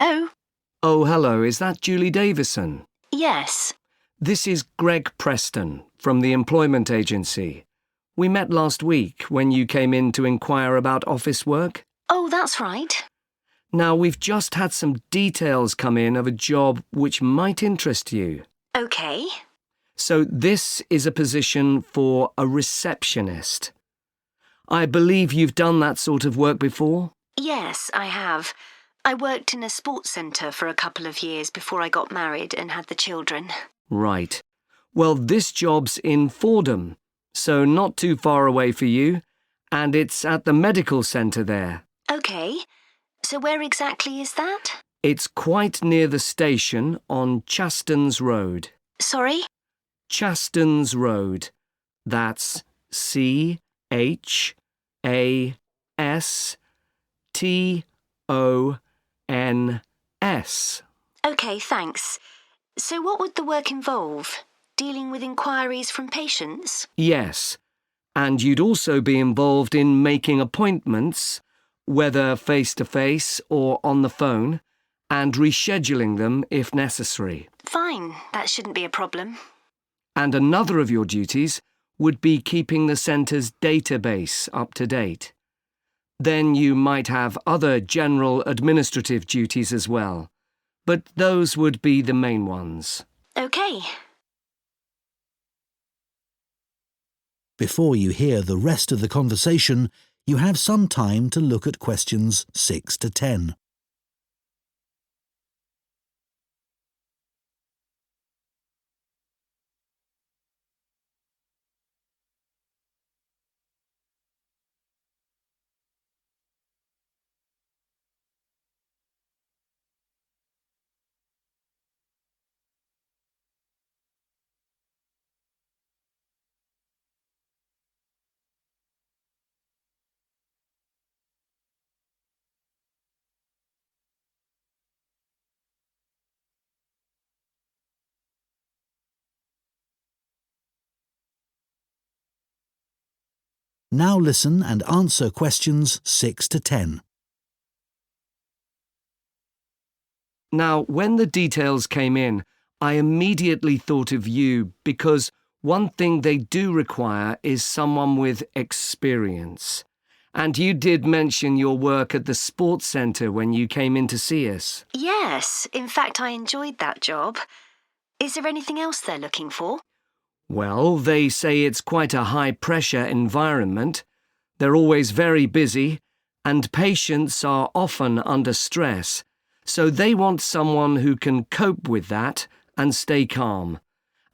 Oh, Oh, hello, is that Julie Davison? yes. This is Greg Preston from the Employment Agency. We met last week when you came in to inquire about office work. Oh, that's right. Now, we've just had some details come in of a job which might interest you. OK. So this is a position for a receptionist. I believe you've done that sort of work before? Yes, I have. I worked in a sports centre for a couple of years before I got married and had the children. Right. Well, this job's in Fordham, so not too far away for you, and it's at the medical centre there. OK. So where exactly is that? It's quite near the station on Chastons Road. Sorry? Chastons Road. That's Chastons. OK, thanks. So what would the work involve? Dealing with inquiries from patients? Yes, and you'd also be involved in making appointments, whether face-to-face or on the phone, and rescheduling them if necessary. Fine, that shouldn't be a problem. And another of your duties would be keeping the centre's database up to date. Then you might have other general administrative duties as well, but those would be the main ones. OK. Before you hear the rest of the conversation, you have some time to look at questions 6 to 10. Now listen and answer questions 6 to 10. Now, when the details came in, I immediately thought of you because one thing they do require is someone with experience. And you did mention your work at the sports centre when you came in to see us. Yes, in fact, I enjoyed that job. Is there anything else they're looking for? Well, they say it's quite a high-pressure environment. They're always very busy, and patients are often under stress. So they want someone who can cope with that and stay calm,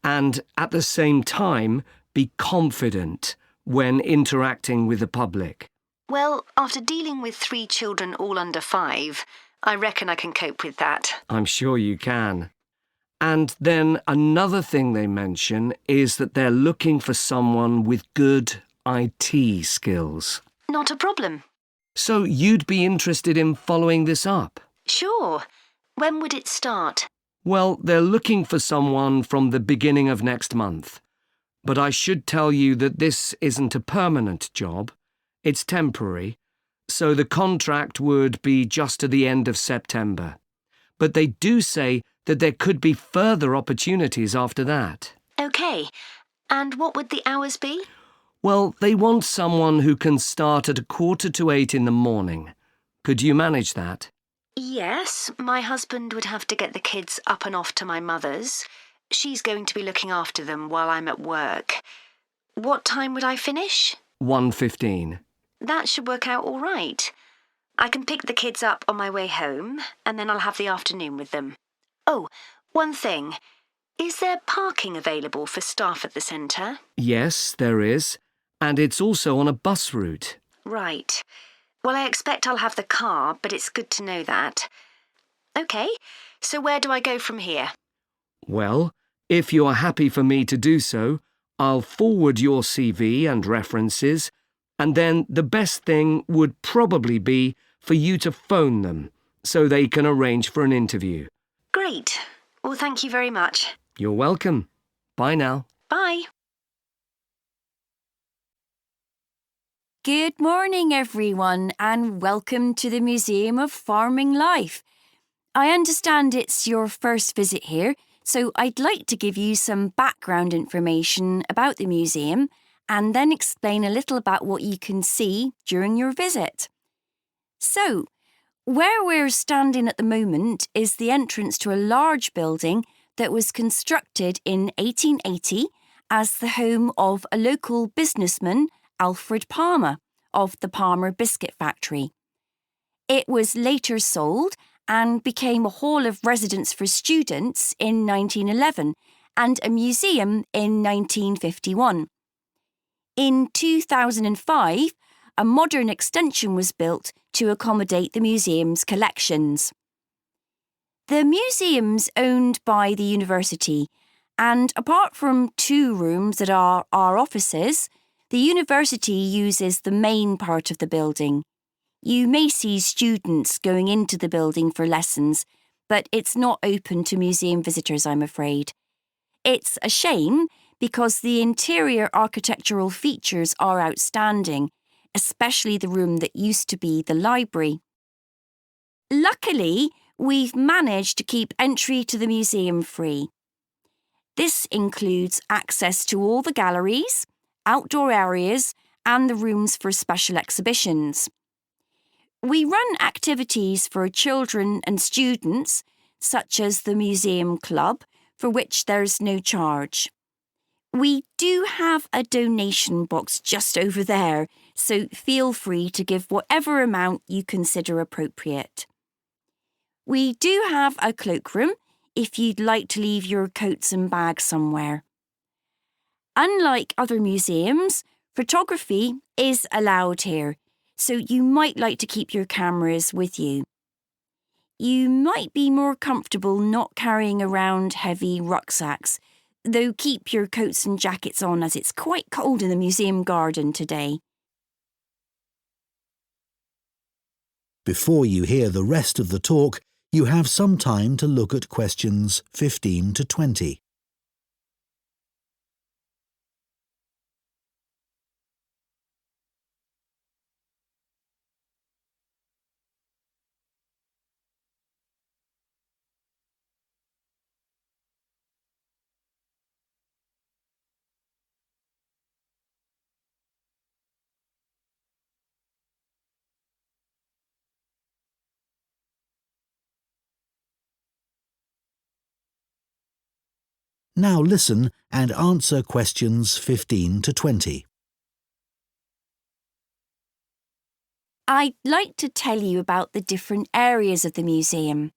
and at the same time be confident when interacting with the public. Well, after dealing with 3 children all under 5, I reckon I can cope with that. I'm sure you can. And then another thing they mention is that they're looking for someone with good IT skills. Not a problem. So you'd be interested in following this up? Sure. When would it start? Well, they're looking for someone from the beginning of next month. But I should tell you that this isn't a permanent job. It's temporary, so the contract would be just to the end of September. But they do say that there could be further opportunities after that. OK. And what would the hours be? Well, they want someone who can start at 7:45 in the morning. Could you manage that? Yes, my husband would have to get the kids up and off to my mother's. She's going to be looking after them while I'm at work. What time would I finish? 1:15. That should work out all right. I can pick the kids up on my way home, and then I'll have the afternoon with them. Oh, one thing. Is there parking available for staff at the centre? Yes, there is. And it's also on a bus route. Right. Well, I expect I'll have the car, but it's good to know that. OK, so where do I go from here? Well, if you are happy for me to do so, I'll forward your CV and references, and then the best thing would probably be for you to phone them so they can arrange for an interview. Great. Well, thank you very much. You're welcome. Bye now. Bye. Good morning, everyone, and welcome to the Museum of Farming Life. I understand it's your first visit here, so I'd like to give you some background information about the museum and then explain a little about what you can see during your visit. So, where we're standing at the moment is the entrance to a large building that was constructed in 1880 as the home of a local businessman, Alfred Palmer, of the Palmer Biscuit Factory. It was later sold and became a hall of residence for students in 1911 and a museum in 1951. In 2005, a modern extension was built to accommodate the museum's collections. The museum's owned by the university, and apart from 2 rooms that are our offices, the university uses the main part of the building. You may see students going into the building for lessons, but it's not open to museum visitors, I'm afraid. It's a shame because the interior architectural features are outstanding, especially the room that used to be the library. Luckily, we've managed to keep entry to the museum free. This includes access to all the galleries, outdoor areas, and the rooms for special exhibitions. We run activities for children and students, such as the Museum Club, for which there's no charge. We do have a donation box just over there, so feel free to give whatever amount you consider appropriate. We do have a cloakroom if you'd like to leave your coats and bags somewhere. Unlike other museums, photography is allowed here, so you might like to keep your cameras with you. You might be more comfortable not carrying around heavy rucksacks, though keep your coats and jackets on as it's quite cold in the museum garden today. Before you hear the rest of the talk, you have some time to look at questions 15 to 20. Now listen and answer questions 15 to 20. I'd like to tell you about the different areas of the museum.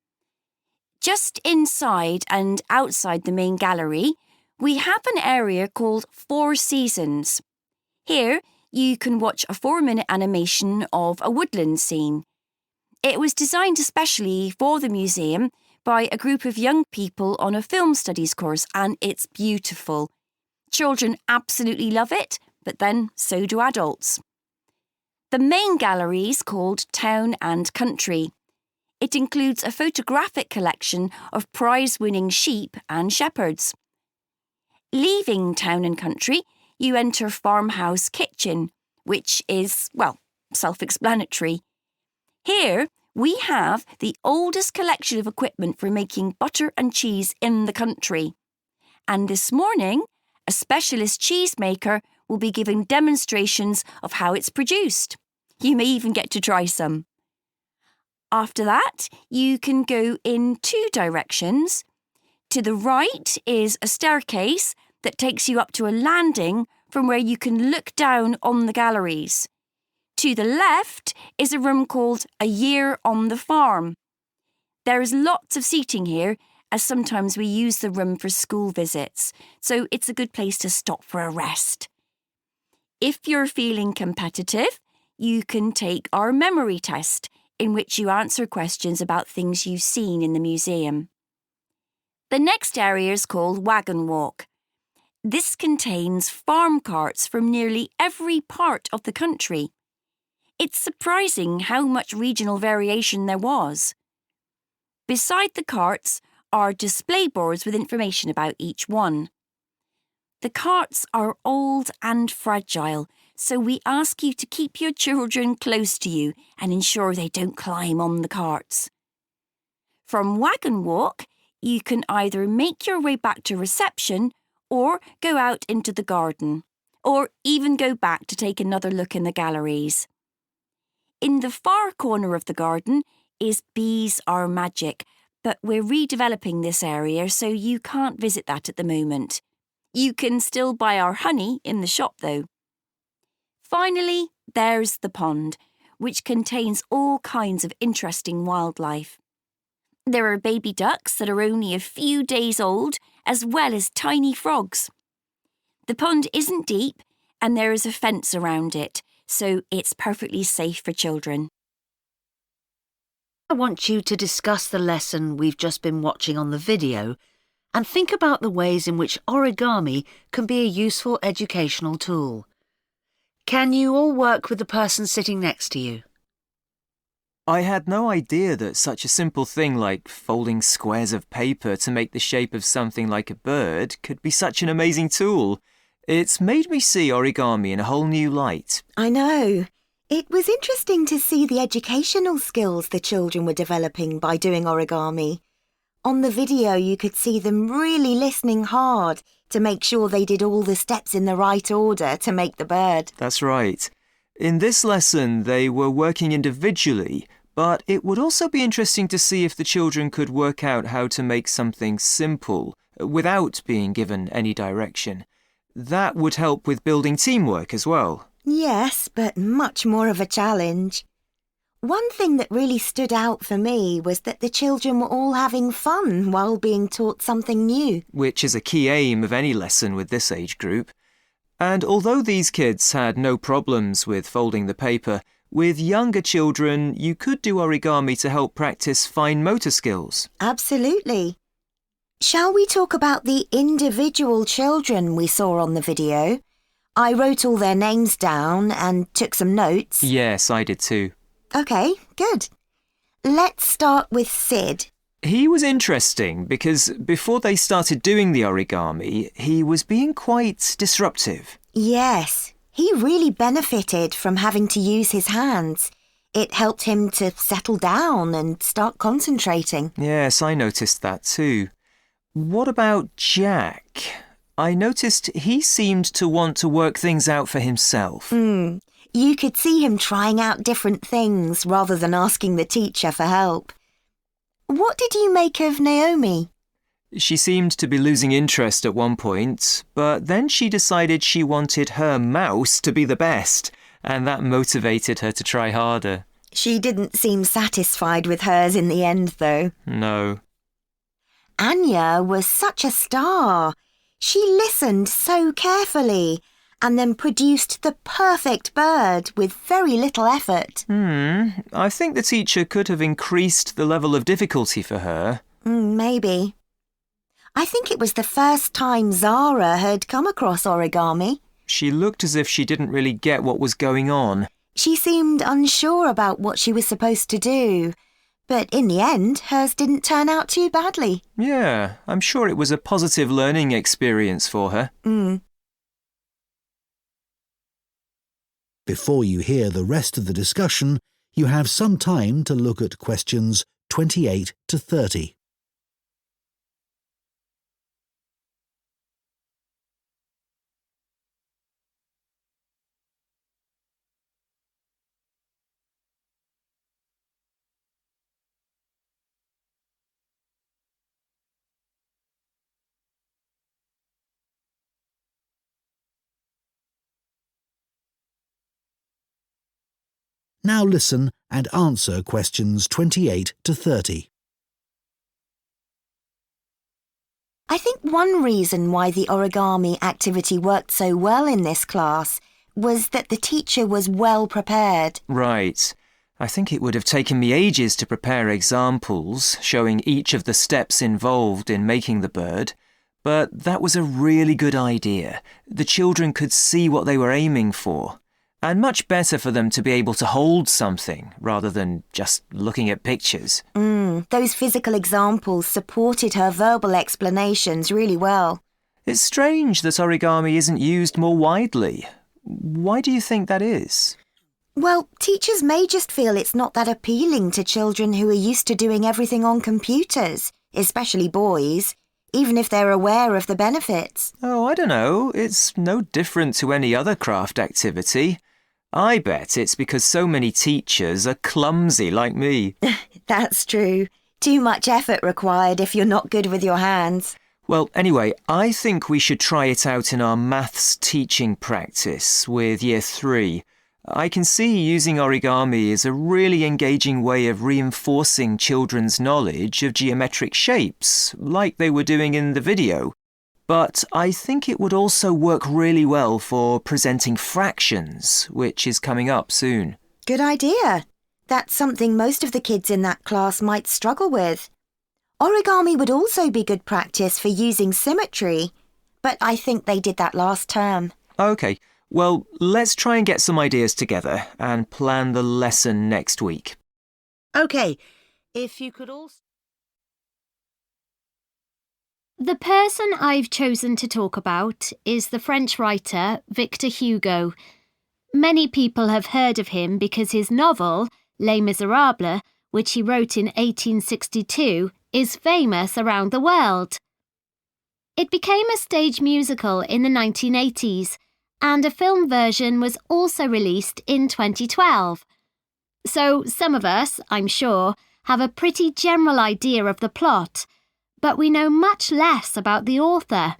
Just inside and outside the main gallery, we have an area called Four Seasons. Here, you can watch a 4-minute animation of a woodland scene. It was designed especially for the museum by a group of young people on a film studies course, and it's beautiful. Children absolutely love it, but then so do adults. The main gallery is called Town and Country. It includes a photographic collection of prize-winning sheep and shepherds. Leaving Town and Country, you enter Farmhouse Kitchen, which is, well, self-explanatory. Here, we have the oldest collection of equipment for making butter and cheese in the country. And this morning, a specialist cheesemaker will be giving demonstrations of how it's produced. You may even get to try some. After that, you can go in 2 directions. To the right is a staircase that takes you up to a landing from where you can look down on the galleries. To the left is a room called A Year on the Farm. There is lots of seating here, as sometimes we use the room for school visits, so it's a good place to stop for a rest. If you're feeling competitive, you can take our memory test, in which you answer questions about things you've seen in the museum. The next area is called Wagon Walk. This contains farm carts from nearly every part of the country. It's surprising how much regional variation there was. Beside the carts are display boards with information about each one. The carts are old and fragile, so we ask you to keep your children close to you and ensure they don't climb on the carts. From Wagon Walk, you can either make your way back to reception or go out into the garden, or even go back to take another look in the galleries. In the far corner of the garden is Bees Are Magic, but we're redeveloping this area so you can't visit that at the moment. You can still buy our honey in the shop though. Finally, there's the pond, which contains all kinds of interesting wildlife. There are baby ducks that are only a few days old, as well as tiny frogs. The pond isn't deep, and there is a fence around it, so it's perfectly safe for children. I want you to discuss the lesson we've just been watching on the video and think about the ways in which origami can be a useful educational tool. Can you all work with the person sitting next to you? I had no idea that such a simple thing like folding squares of paper to make the shape of something like a bird could be such an amazing tool. It's made me see origami in a whole new light. I know. It was interesting to see the educational skills the children were developing by doing origami. On the video, you could see them really listening hard to make sure they did all the steps in the right order to make the bird. That's right. In this lesson, they were working individually, but it would also be interesting to see if the children could work out how to make something simple without being given any direction. That would help with building teamwork as well. Yes, but much more of a challenge. One thing that really stood out for me was that the children were all having fun while being taught something new. Which is a key aim of any lesson with this age group. And although these kids had no problems with folding the paper, with younger children, you could do origami to help practice fine motor skills. Absolutely. Shall we talk about the individual children we saw on the video? I wrote all their names down and took some notes. Yes, I did too. OK, good. Let's start with Sid. He was interesting because before they started doing the origami, he was being quite disruptive. Yes, he really benefited from having to use his hands. It helped him to settle down and start concentrating. Yes, I noticed that too. What about Jack? I noticed he seemed to want to work things out for himself. You could see him trying out different things rather than asking the teacher for help. What did you make of Naomi? She seemed to be losing interest at one point, but then she decided she wanted her mouse to be the best, and that motivated her to try harder. She didn't seem satisfied with hers in the end, though. No. Anya was such a star. She listened so carefully and then produced the perfect bird with very little effort. I think the teacher could have increased the level of difficulty for her. Maybe. I think it was the first time Zara had come across origami. She looked as if she didn't really get what was going on. She seemed unsure about what she was supposed to do, but in the end, hers didn't turn out too badly. Yeah, I'm sure it was a positive learning experience for her. Before you hear the rest of the discussion, you have some time to look at questions 28 to 30. Now listen and answer questions 28 to 30. I think one reason why the origami activity worked so well in this class was that the teacher was well prepared. Right. I think it would have taken me ages to prepare examples showing each of the steps involved in making the bird, but that was a really good idea. The children could see what they were aiming for. And much better for them to be able to hold something rather than just looking at pictures. Those physical examples supported her verbal explanations really well. It's strange that origami isn't used more widely. Why do you think that is? Well, teachers may just feel it's not that appealing to children who are used to doing everything on computers, especially boys, even if they're aware of the benefits. Oh, I don't know. It's no different to any other craft activity. I bet it's because so many teachers are clumsy like me. That's true. Too much effort required if you're not good with your hands. Well, anyway, I think we should try it out in our maths teaching practice with Year 3. I can see using origami is a really engaging way of reinforcing children's knowledge of geometric shapes, like they were doing in the video. But I think it would also work really well for presenting fractions, which is coming up soon. Good idea. That's something most of the kids in that class might struggle with. Origami would also be good practice for using symmetry, but I think they did that last term. OK, well, let's try and get some ideas together and plan the lesson next week. OK, if you could also... The person I've chosen to talk about is the French writer Victor Hugo. Many people have heard of him because his novel, Les Miserables, which he wrote in 1862, is famous around the world. It became a stage musical in the 1980s, and a film version was also released in 2012. So some of us, I'm sure, have a pretty general idea of the plot, but we know much less about the author.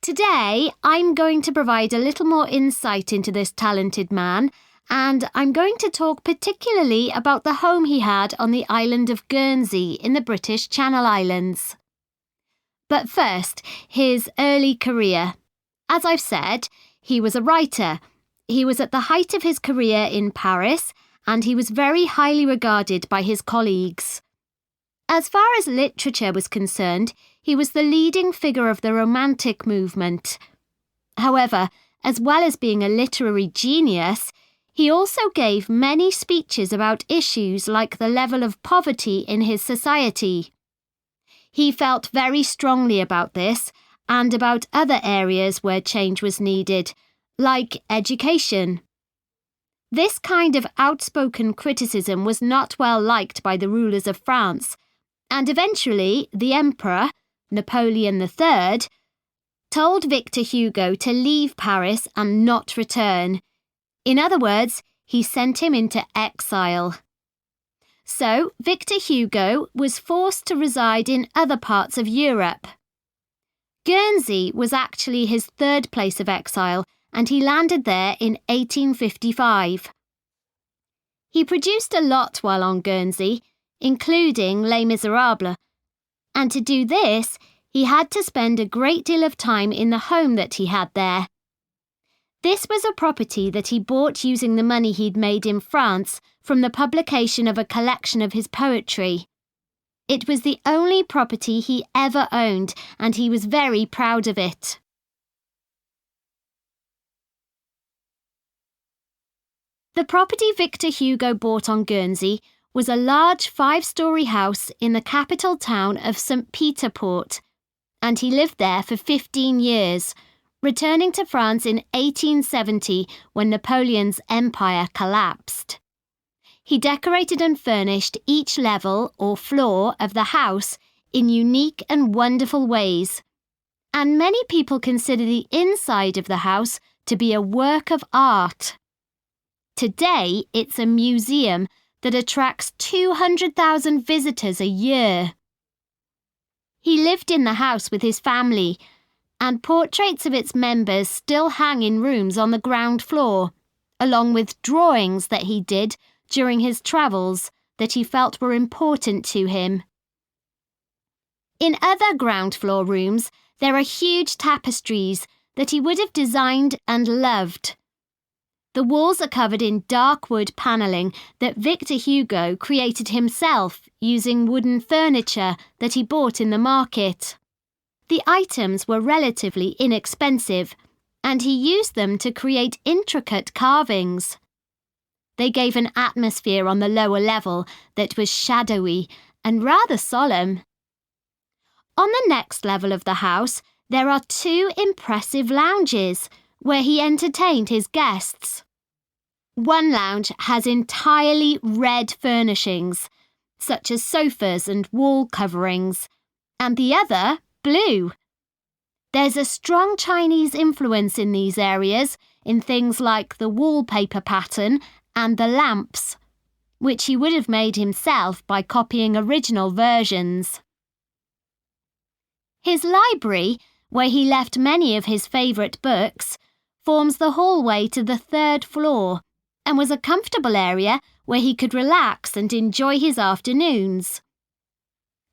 Today, I'm going to provide a little more insight into this talented man, and I'm going to talk particularly about the home he had on the island of Guernsey in the British Channel Islands. But first, his early career. As I've said, he was a writer. He was at the height of his career in Paris, and he was very highly regarded by his colleagues. As far as literature was concerned, he was the leading figure of the Romantic movement. However, as well as being a literary genius, he also gave many speeches about issues like the level of poverty in his society. He felt very strongly about this and about other areas where change was needed, like education. This kind of outspoken criticism was not well liked by the rulers of France, and eventually the Emperor, Napoleon III, told Victor Hugo to leave Paris and not return. In other words, he sent him into exile. So Victor Hugo was forced to reside in other parts of Europe. Guernsey was actually his third place of exile, and he landed there in 1855. He produced a lot while on Guernsey, including Les Miserables, and to do this, he had to spend a great deal of time in the home that he had there. This was a property that he bought using the money he'd made in France from the publication of a collection of his poetry. It was the only property he ever owned, and he was very proud of it. The property Victor Hugo bought on Guernsey was a large 5-storey house in the capital town of St. Peter Port, and he lived there for 15 years, returning to France in 1870 when Napoleon's empire collapsed. He decorated and furnished each level or floor of the house in unique and wonderful ways, and many people consider the inside of the house to be a work of art. Today, it's a museum that attracts 200,000 visitors a year. He lived in the house with his family, and portraits of its members still hang in rooms on the ground floor, along with drawings that he did during his travels that he felt were important to him. In other ground floor rooms, there are huge tapestries that he would have designed and loved. The walls are covered in dark wood panelling that Victor Hugo created himself using wooden furniture that he bought in the market. The items were relatively inexpensive, and he used them to create intricate carvings. They gave an atmosphere on the lower level that was shadowy and rather solemn. On the next level of the house, there are 2 impressive lounges where he entertained his guests. One lounge has entirely red furnishings, such as sofas and wall coverings, and the other blue. There's a strong Chinese influence in these areas in things like the wallpaper pattern and the lamps, which he would have made himself by copying original versions. His library, where he left many of his favourite books, forms the hallway to the 3rd floor and was a comfortable area where he could relax and enjoy his afternoons.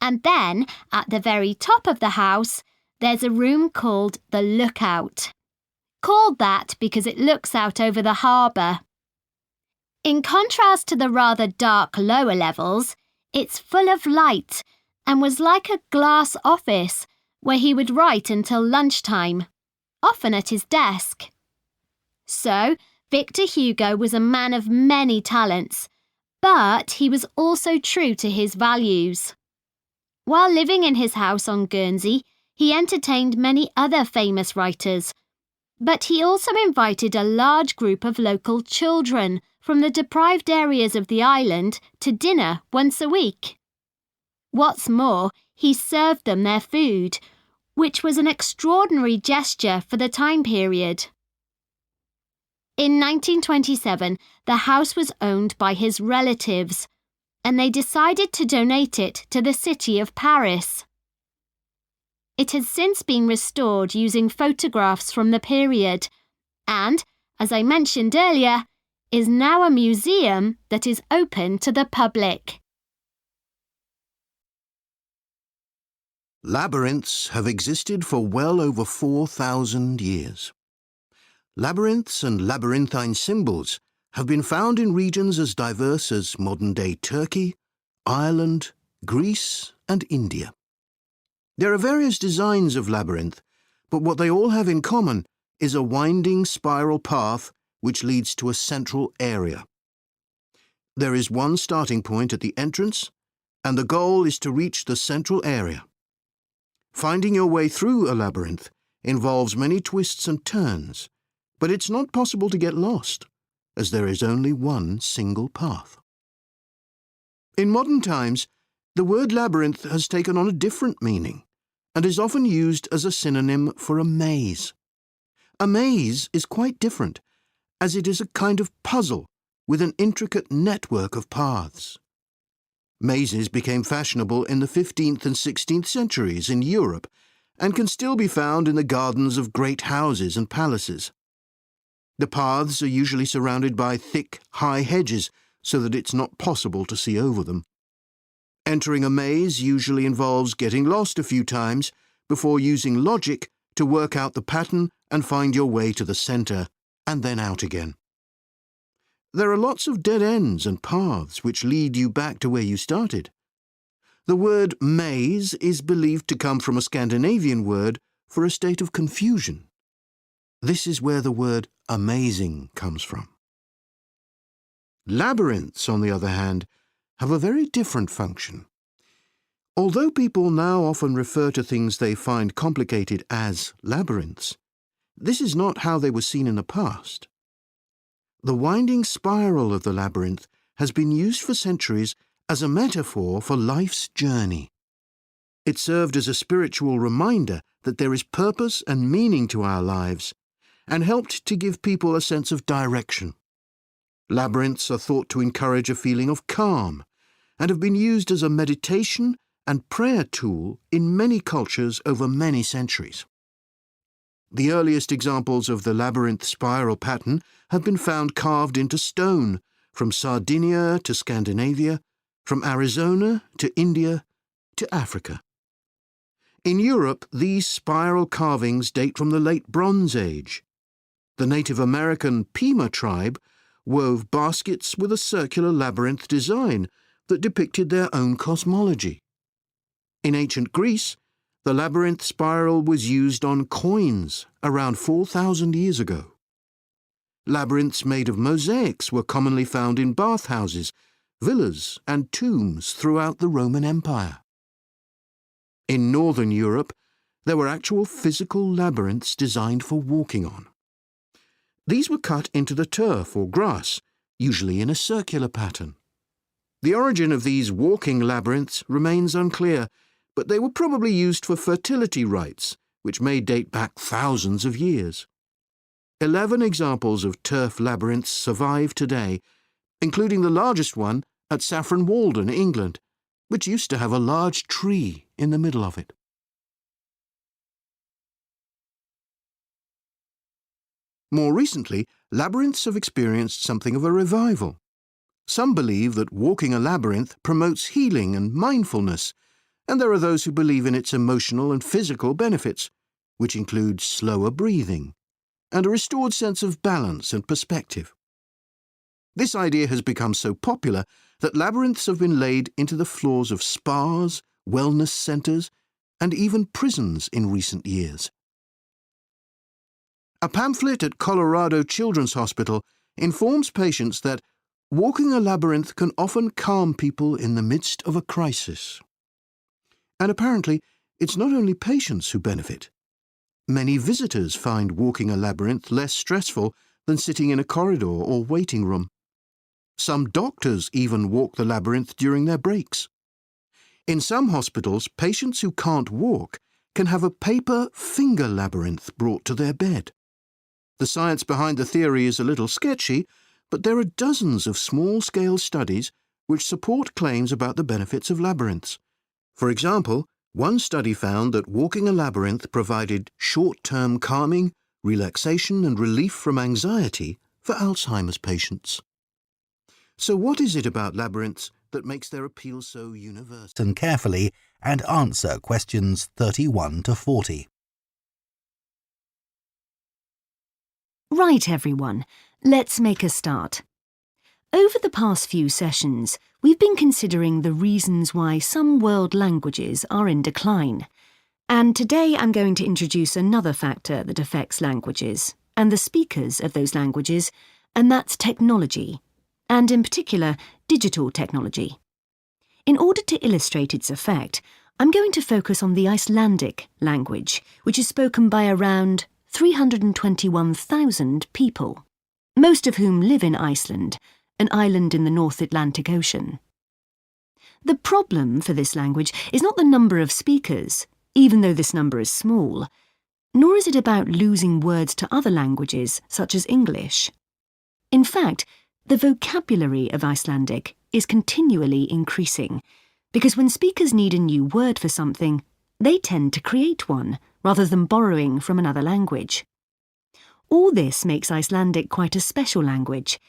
And then, at the very top of the house, there's a room called the Lookout. Called that because it looks out over the harbour. In contrast to the rather dark lower levels, it's full of light and was like a glass office where he would write until lunchtime, often at his desk. So, Victor Hugo was a man of many talents, but he was also true to his values. While living in his house on Guernsey, he entertained many other famous writers, but he also invited a large group of local children from the deprived areas of the island to dinner once a week. What's more, he served them their food, which was an extraordinary gesture for the time period. In 1927, the house was owned by his relatives, and they decided to donate it to the city of Paris. It has since been restored using photographs from the period, and, as I mentioned earlier, is now a museum that is open to the public. Labyrinths have existed for well over 4,000 years. Labyrinths and labyrinthine symbols have been found in regions as diverse as modern-day Turkey, Ireland, Greece, and India. There are various designs of labyrinth, but what they all have in common is a winding spiral path which leads to a central area. There is one starting point at the entrance, and the goal is to reach the central area. Finding your way through a labyrinth involves many twists and turns, but it's not possible to get lost, as there is only one single path. In modern times, the word labyrinth has taken on a different meaning and is often used as a synonym for a maze. A maze is quite different, as it is a kind of puzzle with an intricate network of paths. Mazes became fashionable in the 15th and 16th centuries in Europe and can still be found in the gardens of great houses and palaces. The paths are usually surrounded by thick, high hedges so that it's not possible to see over them. Entering a maze usually involves getting lost a few times before using logic to work out the pattern and find your way to the centre, and then out again. There are lots of dead ends and paths which lead you back to where you started. The word maze is believed to come from a Scandinavian word for a state of confusion. This is where the word amazing comes from. Labyrinths, on the other hand, have a very different function. Although people now often refer to things they find complicated as labyrinths, this is not how they were seen in the past. The winding spiral of the labyrinth has been used for centuries as a metaphor for life's journey. It served as a spiritual reminder that there is purpose and meaning to our lives, and helped to give people a sense of direction. Labyrinths are thought to encourage a feeling of calm, and have been used as a meditation and prayer tool in many cultures over many centuries. The earliest examples of the labyrinth spiral pattern have been found carved into stone, from Sardinia to Scandinavia, from Arizona to India to Africa. In Europe, these spiral carvings date from the late Bronze Age. The Native American Pima tribe wove baskets with a circular labyrinth design that depicted their own cosmology. In ancient Greece, the labyrinth spiral was used on coins around 4,000 years ago. Labyrinths made of mosaics were commonly found in bathhouses, villas, and tombs throughout the Roman Empire. In northern Europe, there were actual physical labyrinths designed for walking on. These were cut into the turf or grass usually in a circular pattern. The origin of these walking labyrinths remains unclear, but they were probably used for fertility rites, which may date back thousands of years. 11 examples of turf labyrinths survive today, including the largest one at Saffron Walden, England, which used to have a large tree in the middle of it. More recently, labyrinths have experienced something of a revival. Some believe that walking a labyrinth promotes healing and mindfulness, and there are those who believe in its emotional and physical benefits, which include slower breathing and a restored sense of balance and perspective. This idea has become so popular that labyrinths have been laid into the floors of spas, wellness centres, and even prisons in recent years. A pamphlet at Colorado Children's Hospital informs patients that walking a labyrinth can often calm people in the midst of a crisis. And apparently, it's not only patients who benefit. Many visitors find walking a labyrinth less stressful than sitting in a corridor or waiting room. Some doctors even walk the labyrinth during their breaks. In some hospitals, patients who can't walk can have a paper finger labyrinth brought to their bed. The science behind the theory is a little sketchy, but there are dozens of small-scale studies which support claims about the benefits of labyrinths. For example, one study found that walking a labyrinth provided short-term calming, relaxation and relief from anxiety for Alzheimer's patients. So what is it about labyrinths that makes their appeal so universal? Listen carefully and answer questions 31 to 40. Right, everyone, let's make a start. Over the past few sessions, we've been considering the reasons why some world languages are in decline. And today I'm going to introduce another factor that affects languages, and the speakers of those languages, and that's technology, and in particular, digital technology. In order to illustrate its effect, I'm going to focus on the Icelandic language, which is spoken by around 321,000 people, most of whom live in Iceland, an island in the North Atlantic Ocean. The problem for this language is not the number of speakers, even though this number is small, nor is it about losing words to other languages, such as English. In fact, the vocabulary of Icelandic is continually increasing, because when speakers need a new word for something, they tend to create one, rather than borrowing from another language. All this makes Icelandic quite a special language.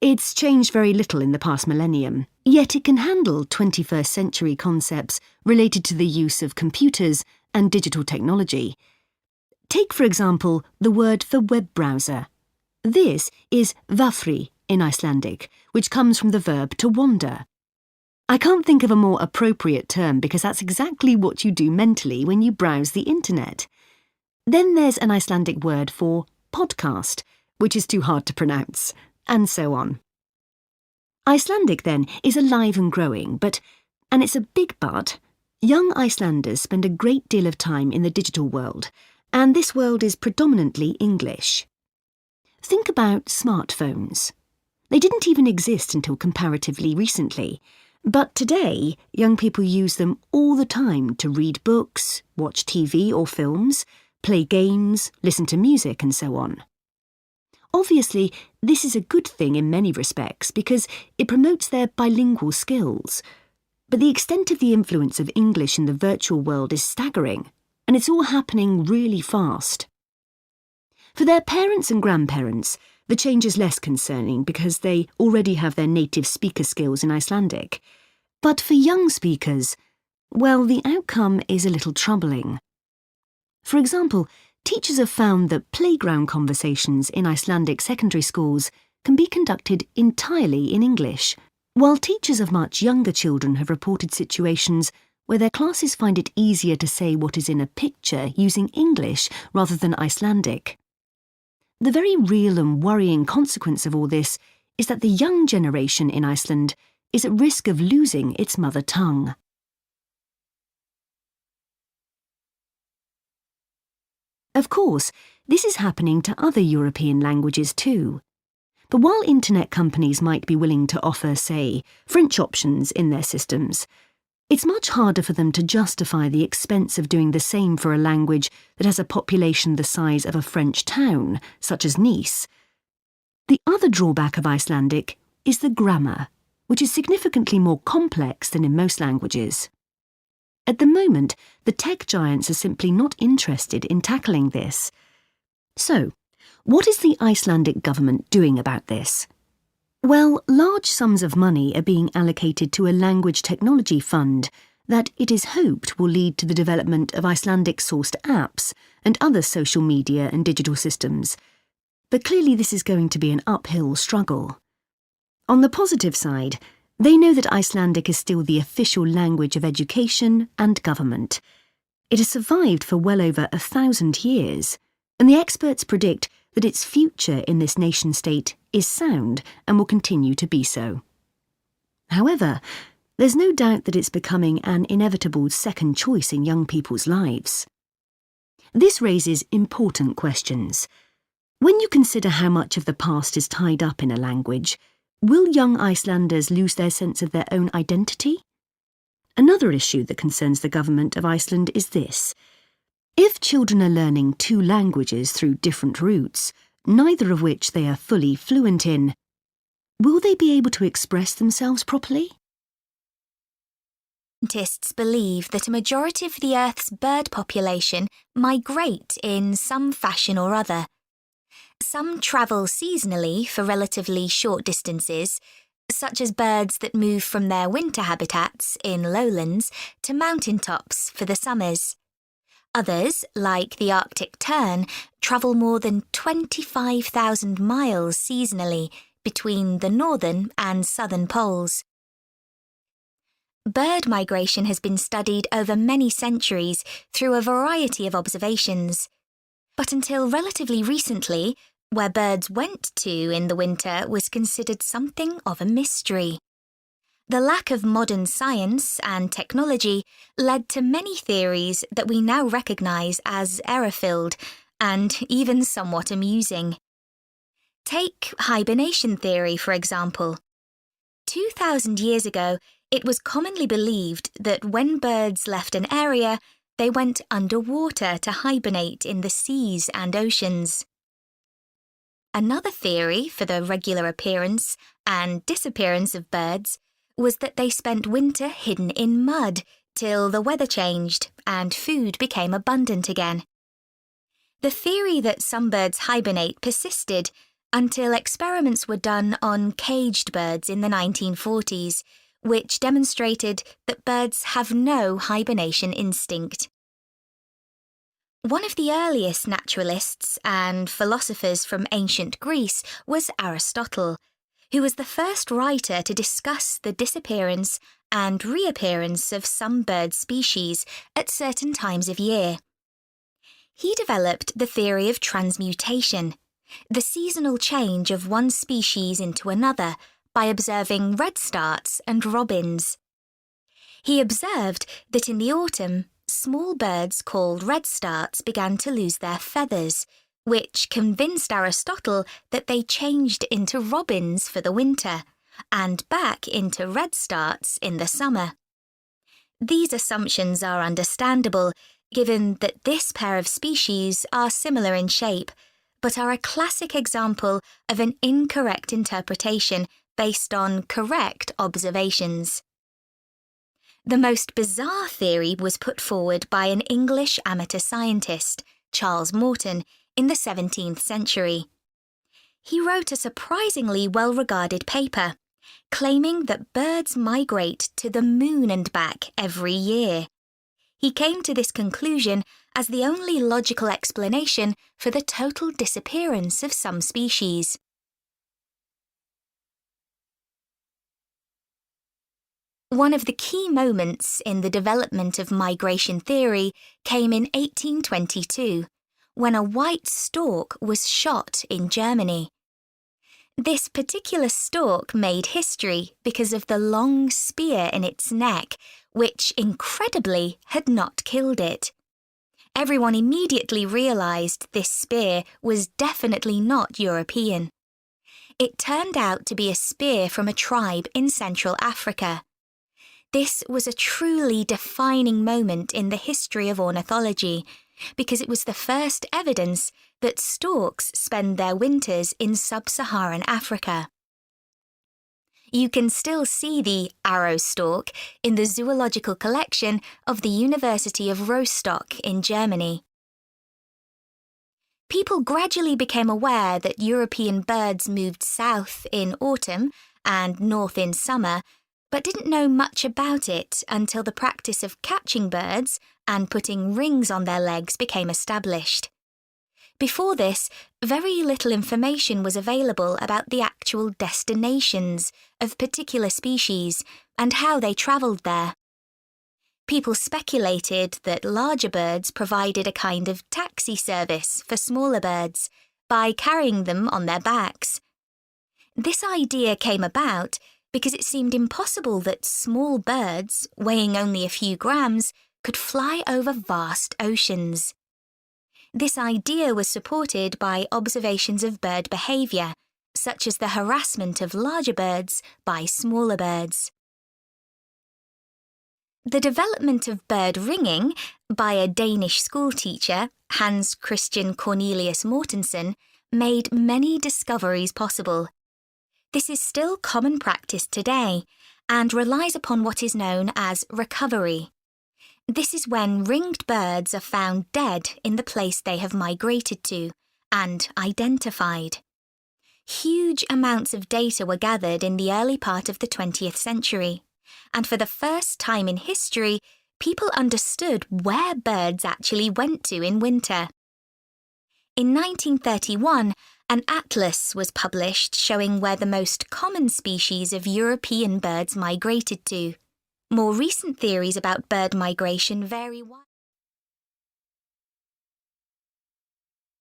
It's changed very little in the past millennium, yet it can handle 21st century concepts related to the use of computers and digital technology. Take, for example, the word for web browser. This is vafri in Icelandic, which comes from the verb to wander. I can't think of a more appropriate term because that's exactly what you do mentally when you browse the internet. Then there's an Icelandic word for podcast, which is too hard to pronounce, and so on. Icelandic, then, is alive and growing, but, and it's a big but, young Icelanders spend a great deal of time in the digital world, and this world is predominantly English. Think about smartphones. They didn't even exist until comparatively recently, but today young people use them all the time to read books, watch TV or films, play games, listen to music and so on. Obviously, this is a good thing in many respects because it promotes their bilingual skills. But the extent of the influence of English in the virtual world is staggering, and it's all happening really fast. For their parents and grandparents, the change is less concerning because they already have their native speaker skills in Icelandic. But for young speakers, well, the outcome is a little troubling. For example, teachers have found that playground conversations in Icelandic secondary schools can be conducted entirely in English, while teachers of much younger children have reported situations where their classes find it easier to say what is in a picture using English rather than Icelandic. The very real and worrying consequence of all this is that the young generation in Iceland is at risk of losing its mother tongue. Of course, this is happening to other European languages too. But while internet companies might be willing to offer, say, French options in their systems, it's much harder for them to justify the expense of doing the same for a language that has a population the size of a French town, such as Nice. The other drawback of Icelandic is the grammar, which is significantly more complex than in most languages. At the moment, the tech giants are simply not interested in tackling this. So, what is the Icelandic government doing about this? Well, large sums of money are being allocated to a language technology fund that it is hoped will lead to the development of Icelandic-sourced apps and other social media and digital systems. But clearly this is going to be an uphill struggle. On the positive side, they know that Icelandic is still the official language of education and government. It has survived for well over 1,000 years, and the experts predict that its future in this nation-state is sound and will continue to be so. However, there's no doubt that it's becoming an inevitable second choice in young people's lives. This raises important questions. When you consider how much of the past is tied up in a language, will young Icelanders lose their sense of their own identity? Another issue that concerns the government of Iceland is this. If children are learning 2 languages through different routes, neither of which they are fully fluent in, will they be able to express themselves properly? Scientists believe that a majority of the Earth's bird population migrate in some fashion or other. Some travel seasonally for relatively short distances, such as birds that move from their winter habitats in lowlands to mountaintops for the summers. Others, like the Arctic tern, travel more than 25,000 miles seasonally between the northern and southern poles. Bird migration has been studied over many centuries through a variety of observations. But until relatively recently, where birds went to in the winter was considered something of a mystery. The lack of modern science and technology led to many theories that we now recognise as error-filled and even somewhat amusing. Take hibernation theory, for example. 2,000 years ago, it was commonly believed that when birds left an area, they went underwater to hibernate in the seas and oceans. Another theory for the regular appearance and disappearance of birds was that they spent winter hidden in mud till the weather changed and food became abundant again. The theory that some birds hibernate persisted until experiments were done on caged birds in the 1940s, which demonstrated that birds have no hibernation instinct. One of the earliest naturalists and philosophers from ancient Greece was Aristotle, who was the first writer to discuss the disappearance and reappearance of some bird species at certain times of year. He developed the theory of transmutation, the seasonal change of one species into another by observing redstarts and robins. He observed that in the autumn, small birds called redstarts began to lose their feathers, which convinced Aristotle that they changed into robins for the winter and back into redstarts in the summer. These assumptions are understandable, given that this pair of species are similar in shape, but are a classic example of an incorrect interpretation based on correct observations. The most bizarre theory was put forward by an English amateur scientist, Charles Morton, in the 17th century. He wrote a surprisingly well-regarded paper, claiming that birds migrate to the moon and back every year. He came to this conclusion as the only logical explanation for the total disappearance of some species. One of the key moments in the development of migration theory came in 1822, when a white stork was shot in Germany. This particular stork made history because of the long spear in its neck, which, incredibly, had not killed it. Everyone immediately realised this spear was definitely not European. It turned out to be a spear from a tribe in Central Africa. This was a truly defining moment in the history of ornithology, because it was the first evidence that storks spend their winters in sub-Saharan Africa. You can still see the arrow stork in the zoological collection of the University of Rostock in Germany. People gradually became aware that European birds moved south in autumn and north in summer, but didn't know much about it until the practice of catching birds and putting rings on their legs became established. Before this, very little information was available about the actual destinations of particular species and how they travelled there. People speculated that larger birds provided a kind of taxi service for smaller birds by carrying them on their backs. This idea came about because it seemed impossible that small birds, weighing only a few grams, could fly over vast oceans. This idea was supported by observations of bird behaviour, such as the harassment of larger birds by smaller birds. The development of bird ringing by a Danish schoolteacher, Hans Christian Cornelius Mortensen, made many discoveries possible. This is still common practice today and relies upon what is known as recovery. This is when ringed birds are found dead in the place they have migrated to and identified. Huge amounts of data were gathered in the early part of the 20th century, and for the first time in history, people understood where birds actually went to in winter. In 1931, an atlas was published showing where the most common species of European birds migrated to. More recent theories about bird migration vary widely.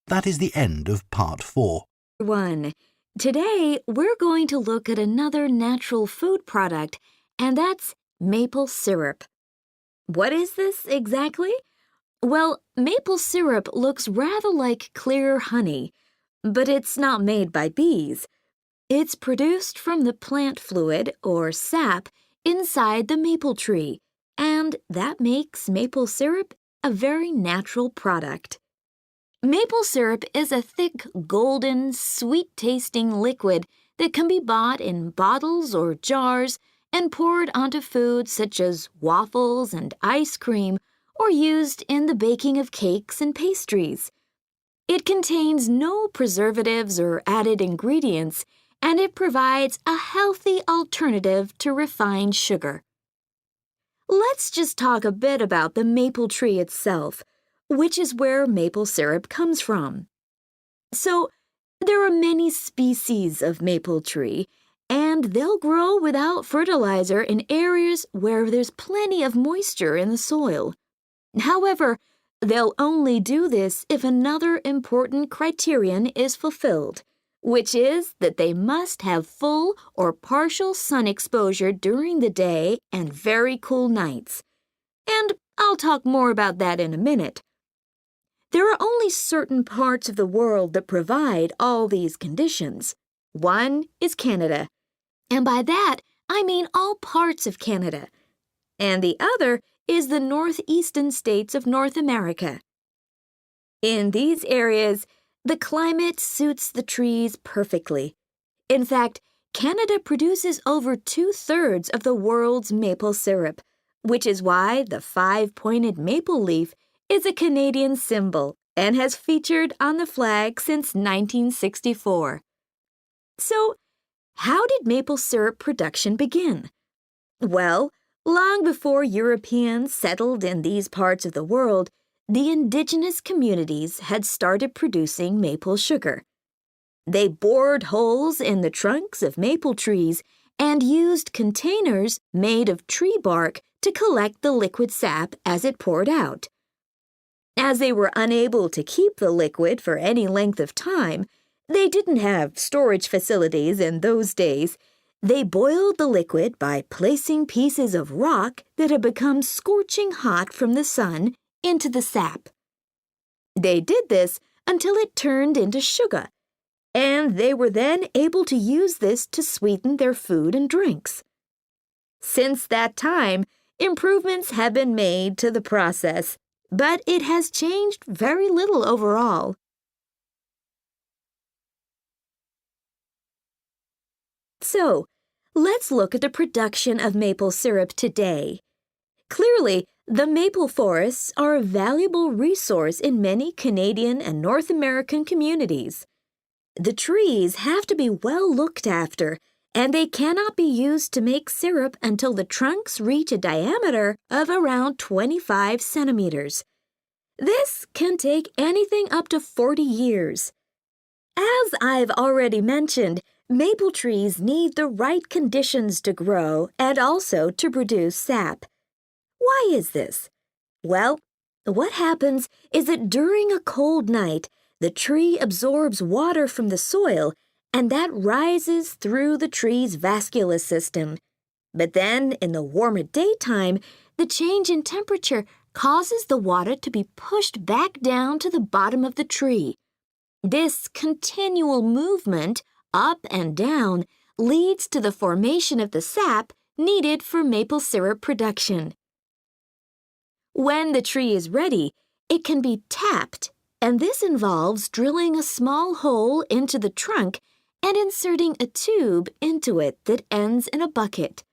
That is the end of part 4. 1. Today, we're going to look at another natural food product, and that's maple syrup. What is this exactly? Well, maple syrup looks rather like clear honey, but it's not made by bees. It's produced from the plant fluid, or sap, inside the maple tree, and that makes maple syrup a very natural product. Maple syrup is a thick, golden, sweet-tasting liquid that can be bought in bottles or jars and poured onto foods such as waffles and ice cream, or used in the baking of cakes and pastries. It contains no preservatives or added ingredients, and it provides a healthy alternative to refined sugar. Let's just talk a bit about the maple tree itself, which is where maple syrup comes from. So, there are many species of maple tree, and they'll grow without fertilizer in areas where there's plenty of moisture in the soil. However, they'll only do this if another important criterion is fulfilled, which is that they must have full or partial sun exposure during the day and very cool nights. And I'll talk more about that in a minute. There are only certain parts of the world that provide all these conditions. One is Canada, and by that I mean all parts of Canada. And the other is the northeastern states of North America. In these areas, the climate suits the trees perfectly. In fact, Canada produces over 2/3 of the world's maple syrup, which is why the 5-pointed maple leaf is a Canadian symbol and has featured on the flag since 1964. So, how did maple syrup production begin? Well, long before Europeans settled in these parts of the world, the indigenous communities had started producing maple sugar. They bored holes in the trunks of maple trees and used containers made of tree bark to collect the liquid sap as it poured out. As they were unable to keep the liquid for any length of time, they didn't have storage facilities in those days. They boiled the liquid by placing pieces of rock that had become scorching hot from the sun into the sap. They did this until it turned into sugar. and they were then able to use this to sweeten their food and drinks. Since that time, improvements have been made to the process, but it has changed very little overall. So, let's look at the production of maple syrup today. Clearly, the maple forests are a valuable resource in many Canadian and North American communities. The trees have to be well looked after, and they cannot be used to make syrup until the trunks reach a diameter of around 25 centimeters. This can take anything up to 40 years. As I've already mentioned, maple trees need the right conditions to grow and also to produce sap. Why is this? Well, what happens is that during a cold night, the tree absorbs water from the soil, and that rises through the tree's vascular system. But then, in the warmer daytime, the change in temperature causes the water to be pushed back down to the bottom of the tree. This continual movement, up and down, leads to the formation of the sap needed for maple syrup production. When the tree is ready, it can be tapped, and this involves drilling a small hole into the trunk and inserting a tube into it that ends in a bucket.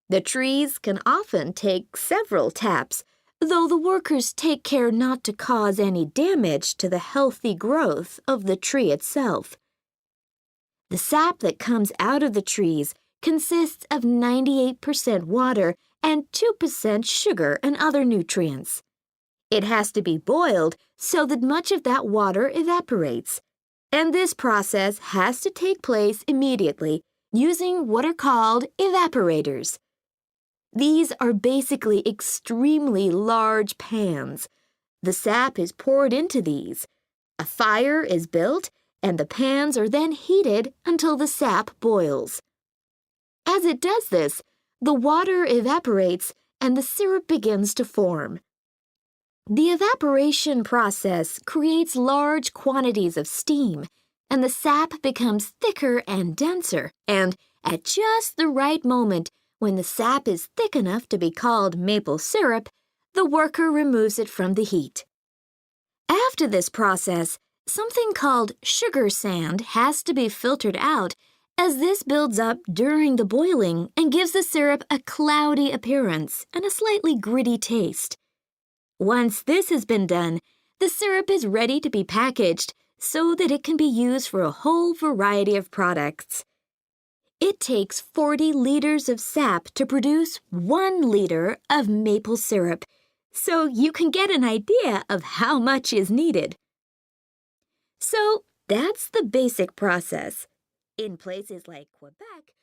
The trees can often take several taps, though the workers take care not to cause any damage to the healthy growth of the tree itself. The sap that comes out of the trees consists of 98% water and 2% sugar and other nutrients. It has to be boiled so that much of that water evaporates, and this process has to take place immediately using what are called evaporators. These are basically extremely large pans. The sap is poured into these. A fire is built, and the pans are then heated until the sap boils. As it does this, the water evaporates and the syrup begins to form. The evaporation process creates large quantities of steam, and the sap becomes thicker and denser, and at just the right moment, when the sap is thick enough to be called maple syrup, the worker removes it from the heat. After this process, something called sugar sand has to be filtered out, as this builds up during the boiling and gives the syrup a cloudy appearance and a slightly gritty taste. Once this has been done, the syrup is ready to be packaged so that it can be used for a whole variety of products. It takes 40 liters of sap to produce 1 liter of maple syrup, so you can get an idea of how much is needed. So that's the basic process. In places like Quebec,